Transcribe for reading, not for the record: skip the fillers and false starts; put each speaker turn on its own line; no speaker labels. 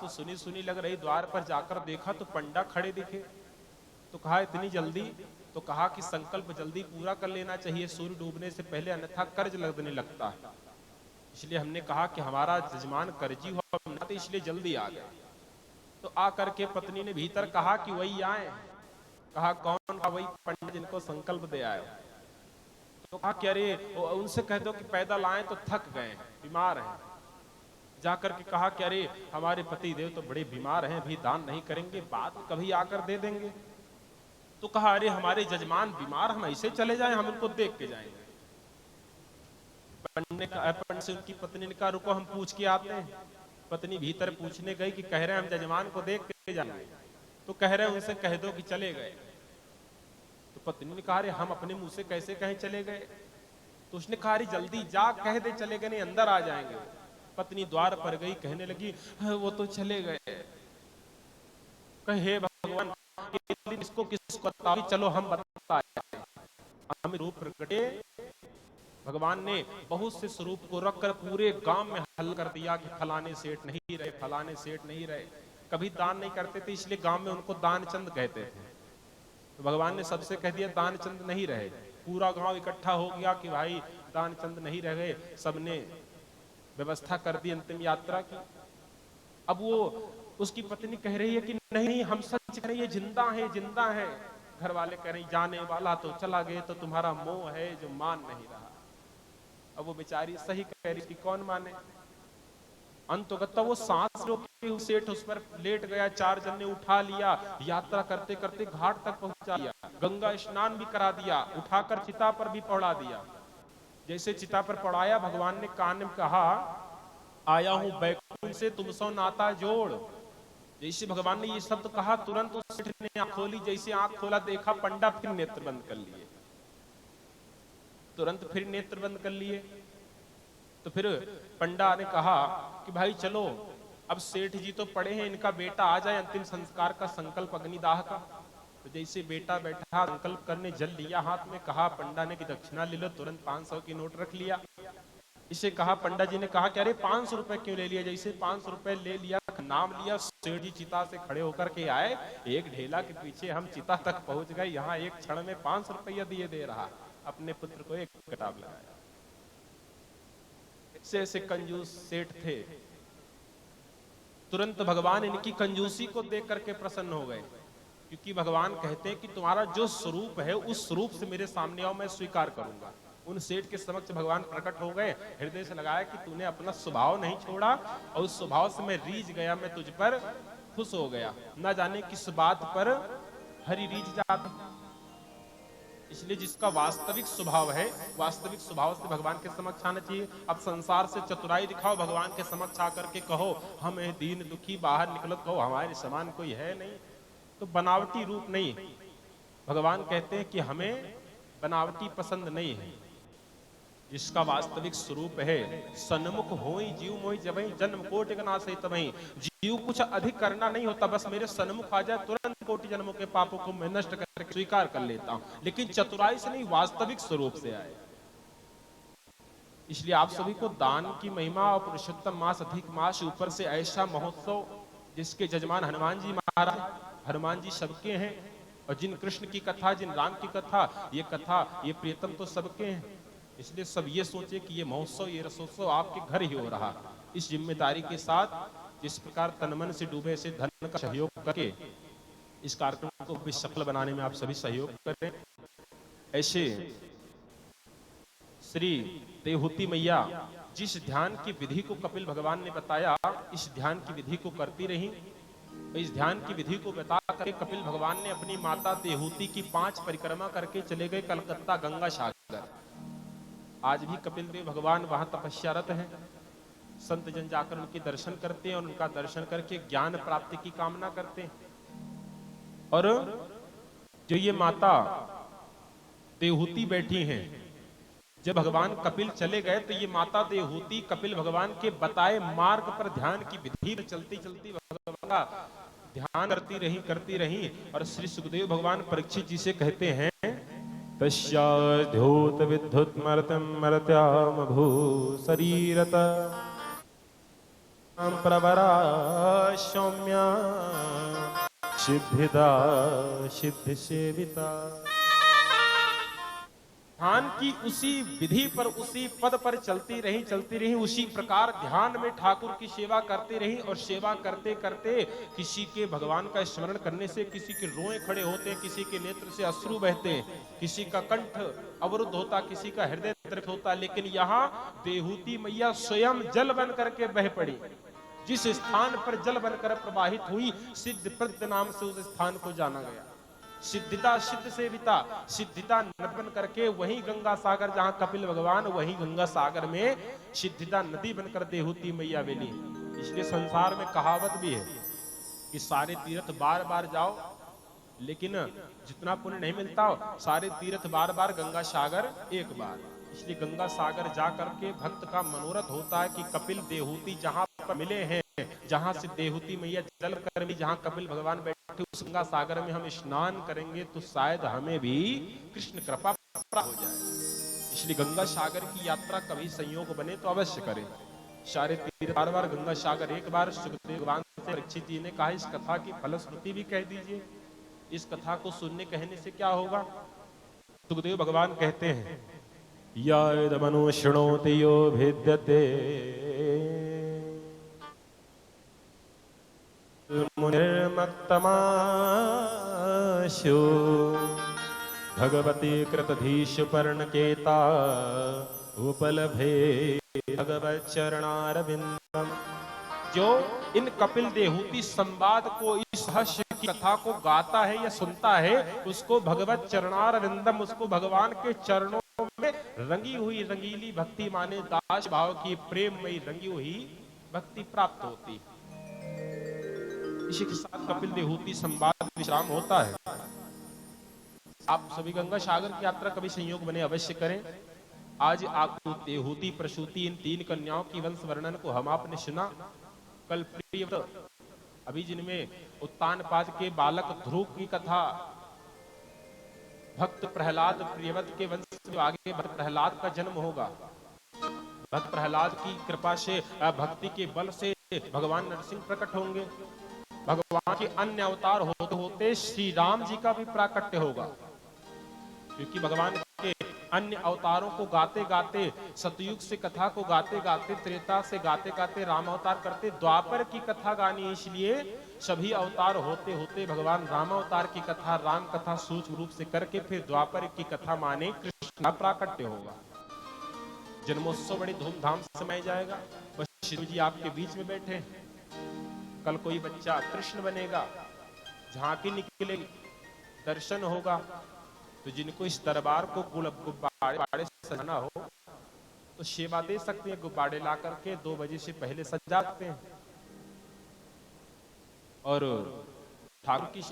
तो सुनी सुनी लग रही, द्वार पर जाकर देखा तो पंडा खड़े दिखे। तो कहा इतनी जल्दी? तो कहा कि संकल्प जल्दी पूरा कर लेना चाहिए सूर्य डूबने से पहले, अन्यथा कर्ज लगने लगता है। इसलिए हमने कहा कि हमारा जजमान कर्जी हो, तो इसलिए जल्दी आ गए। तो आकर के पत्नी ने भीतर कहा कि वही आए। कहा कौन? का वही पंडित जिनको संकल्प दे आए। तो कहा कि अरे उनसे कह दो कि पैदल आए तो थक गए, बीमार हैं। जाकर के कहा कि अरे हमारे पति देव तो बड़े बीमार हैं, भी दान नहीं करेंगे, बाद में कभी आकर दे देंगे। तो कहा अरे हमारे जजमान बीमार, हम ऐसे चले जाएं, हम इनको देख के जाएंगे। पंडित से उनकी पत्नी ने कहा रुको हम पूछ के आते हैं। पत्नी भीतर पूछने गई कि कह रहे हैं हम जजमान को देख के जाएंगे। तो कह रहे हैं उनसे कह दो कि चले गए। तो पत्नी ने कहा अरे हम अपने मुंह से कैसे कहें चले गए? तो उसने कहा अरे जल्दी जा कह दे चले गए, नहीं अंदर आ जाएंगे। पत्नी द्वार पर गई, कहने लगी वो तो चले गए। कहे भगवान इसको किसको बता? चलो हम बताए। हम रूप प्रकटे। भगवान ने बहुत से स्वरूप को रखकर पूरे गांव में हल कर दिया कि फलाने सेठ नहीं रहे, फलाने सेठ नहीं रहे। कभी दान नहीं करते थे, इसलिए गांव में उनको दानचंद कहते थे। तो भगवान ने सबसे कह दिया दानचंद नहीं रहे। पूरा गांव इकट्ठा हो गया कि भाई दानचंद नहीं रह गए। सबने व्यवस्था कर दी अंतिम यात्रा की। अब वो उसकी पत्नी कह रही है कि नहीं हम सच कह रहे हैं, ये जिंदा है, जिंदा है। घर वाले कह रहे जाने वाला तो चला गया, तो तुम्हारा मोह है जो मान नहीं रहा। अब वो बेचारी सही कह रही थी, कौन माने। अंततः वो सांस रोके सेठ उस पर लेट गया। 4 जन ने उठा लिया, यात्रा करते करते घाट तक पहुंचा दिया, गंगा स्नान भी करा दिया, उठाकर चिता पर भी पड़ा दिया। जैसे चिता पर पड़ाया, भगवान ने कान में कहा आया हूं बैकुंठ से तुम सो नाता जोड़। जैसे भगवान ने ये शब्द कहा, तुरंत उस सेठ ने आंख खोली। जैसे आंख खोला, देखा पंडा फिर नेत्र बंद कर लिए। तुरंत फिर नेत्र बंद कर लिए। तो फिर पंडा ने कहा कि भाई चलो, अब सेठ जी तो पड़े हैं, इनका बेटा आ जाए, अंतिम संस्कार का संकल्प अग्निदाह का। तो जैसे बेटा बैठा संकल्प करने, जल लिया हाथ में, कहा पंडा ने कि दक्षिणा ले लो। तुरंत 500 की नोट रख लिया। इसे कहा, पंडा जी ने कहा कि अरे 500 रुपए क्यों ले लिया? जैसे 500 रुपए ले लिया, नाम लिया, सेठ जी चिता से खड़े होकर के आए। एक ढेला के पीछे हम चिता तक पहुंच गए। यहाँ एक क्षण में 500 रुपया दिए दे रहा। अपने पुत्र को एक किताब लगाया। ऐसे कंजूस सेठ थे। तुरंत भगवान इनकी कंजूसी को देख करके प्रसन्न हो गए, क्योंकि भगवान कहते हैं कि तुम्हारा जो स्वरूप है उस स्वरूप से मेरे सामने आओ, मैं स्वीकार करूंगा। उन सेठ के समक्ष भगवान प्रकट हो गए। हृदय से लगाया कि तूने अपना स्वभाव नहीं छोड़ा, और उस स्वभाव से मैं रीझ गया, मैं तुझ पर खुश हो गया। ना जाने किस बात पर हरि रीझ जाता। इसलिए जिसका वास्तविक स्वभाव है, वास्तविक स्वभाव से भगवान के समक्ष आना चाहिए। अब संसार से चतुराई दिखाओ, भगवान के समक्ष आकर के कहो हम दीन दुखी, बाहर निकलो, कहो हमारे समान कोई है नहीं। तो बनावटी रूप नहीं। भगवान कहते हैं कि हमें बनावटी पसंद नहीं है। जिसका वास्तविक स्वरूप है, सन्मुख होई जीव मोहि जबहि, जन्म कोटि का नाश तबहि। जीव कुछ अधिक करना नहीं होता, बस मेरे सन्मुख आ जाए, तुरंत कोटि जन्मों के पापों को मैं नष्ट करके स्वीकार कर लेता हूं। लेकिन चतुराई से नहीं, वास्तविक स्वरूप से आए। इसलिए आप सभी को दान की महिमा और पुरुषोत्तम मास, अधिक मास, ऊपर से ऐसा महोत्सव जिसके जजमान हनुमान जी महाराज। हनुमान जी सबके हैं, और जिन कृष्ण की कथा, जिन राम की कथा, ये कथा, ये प्रियतम तो सबके हैं। इसलिए सब ये सोचे कि ये महोत्सव, ये रसोत्सव आपके घर ही हो रहा। इस जिम्मेदारी के साथ जिस प्रकार तनमन से डूबे से धन का सहयोग करके इस कार्यक्रम को भी सफल बनाने में आप सभी सहयोग करें। ऐसे श्री देवहूति मैया जिस ध्यान की विधि को कपिल भगवान ने बताया, इस ध्यान की विधि को करती रही। इस ध्यान की विधि को बता करके कपिल भगवान ने अपनी माता देवहूति की 5 परिक्रमा करके चले गए कलकत्ता गंगा सागर। आज भी कपिल देव भगवान वहां तपस्यारत हैं। संत जन जाकर उनके दर्शन करते हैं और उनका दर्शन करके ज्ञान प्राप्ति की कामना करते हैं। और जो ये माता देवहूति बैठी हैं, जब भगवान कपिल चले गए तो ये माता देवहूति कपिल भगवान के बताए मार्ग पर ध्यान की विधि पर चलती चलती भगवान का ध्यान करती रही। और श्री सुखदेव भगवान परीक्षित जी से कहते हैं, तस्याद्योत विद्युत मर्त्यम मर्त्याम भू शरीरत। प्रवरा सौम्या सिद्धिदा सिद्ध सेविता। ध्यान की उसी विधि पर उसी पद पर चलती रही उसी प्रकार ध्यान में ठाकुर की सेवा करती रही और सेवा करते करते किसी के भगवान का स्मरण करने से किसी के रोए खड़े होते, किसी के नेत्र से अश्रु बहते, किसी का कंठ अवरुद्ध होता, किसी का हृदय तृप्त होता, लेकिन यहाँ देहूती मैया स्वयं जल बन करके बह पड़ी। जिस स्थान पर जल बनकर प्रवाहित हुई सिद्ध प्रद नाम से उस स्थान को जाना गया। सिद्धिता सिद्ध सेविता, सिद्धिता नद बन करके वही गंगा सागर जहां कपिल भगवान, वही गंगा सागर में सिद्धिता नदी बनकर देहूती मैया मिली। इसलिए संसार में कहावत भी है कि सारे तीर्थ बार बार जाओ, लेकिन जितना पुण्य नहीं मिलता सारे तीर्थ बार बार, गंगा सागर एक बार। इसलिए गंगा सागर जा करके भक्त का मनोरथ होता है कि कपिल देहूती जहां पर मिले हैं, जहां से देहूती मैया जल कर भी जहां कपिल भगवान बैठे उस गंगा सागर में हम स्नान करेंगे तो शायद हमें भी कृष्ण कृपा प्राप्त हो जाए। इसलिए गंगा सागर की यात्रा कभी संयोग बने तो अवश्य करें। सारे तीर्थ बार बार, गंगा सागर एक बार। सुखदेव भगवान से परीक्षित जी ने कहा इस कथा की फलश्रुति भी कह दीजिए, इस कथा को सुनने कहने से क्या होगा। सुखदेव भगवान कहते हैं यदमनु शृणोति यो भिद्यते मुनिर्मत्तमाशु भगवती कृतधीश पर्णकेता उपलभे भगवत चरणारविंदम। जो इन कपिल देहूती संवाद को, इस रहस्य की कथा को गाता है या सुनता है, उसको भगवत चरणारविंदम, उसको भगवान के चरणों में रंगी हुई रंगीली भक्ति माने दास भाव की प्रेममयी रंगी हुई भक्ति प्राप्त होती। इसी के साथ कपिल देहूती संवाद विश्राम होता है। आप सभी गंगा सागर की यात्रा कभी संयोग बने अवश्य करें। आज आपको देहूती प्रसूति इन तीन कन्याओं की वंश वर्णन को हम आपने सुना। कल प्रियव्रत, अभी जिनमें उत्तानपाद के बालक ध्रुव की कथा, भक्त प्रहलाद प्रियव्रत के वंश से आगे भक्त प्रहलाद का जन्म होगा। भक्त प्रहलाद की कृपा से, भक्ति के बल से भगवान नरसिंह प्रकट होंगे। भगवान के अन्य अवतार होते होते श्री राम जी का भी प्राकट्य होगा, क्योंकि भगवान के अन्य अवतारों को गाते गाते, सतयुग से कथा को गाते गाते, त्रेता से गाते गाते राम अवतार करते, द्वापर की कथा गानी, इसलिए सभी अवतार होते होते भगवान राम अवतार की कथा, राम कथा सूक्ष्म रूप से करके फिर द्वापर की कथा माने कृष्ण का प्राकट्य होगा। जन्मोत्सव बड़ी धूमधाम से मनाया जाएगा। बस शिव जी आपके बीच में बैठे, कल कोई बच्चा कृष्ण बनेगा, झांकी निकलेगी, दर्शन होगा। तो जिनको इस दरबार को गुब्बारे सजाना हो तो सेवा दे सकते हैं, गुब्बारे ला करके 2 बजे से पहले सजा सकते हैं। और ठाकुर की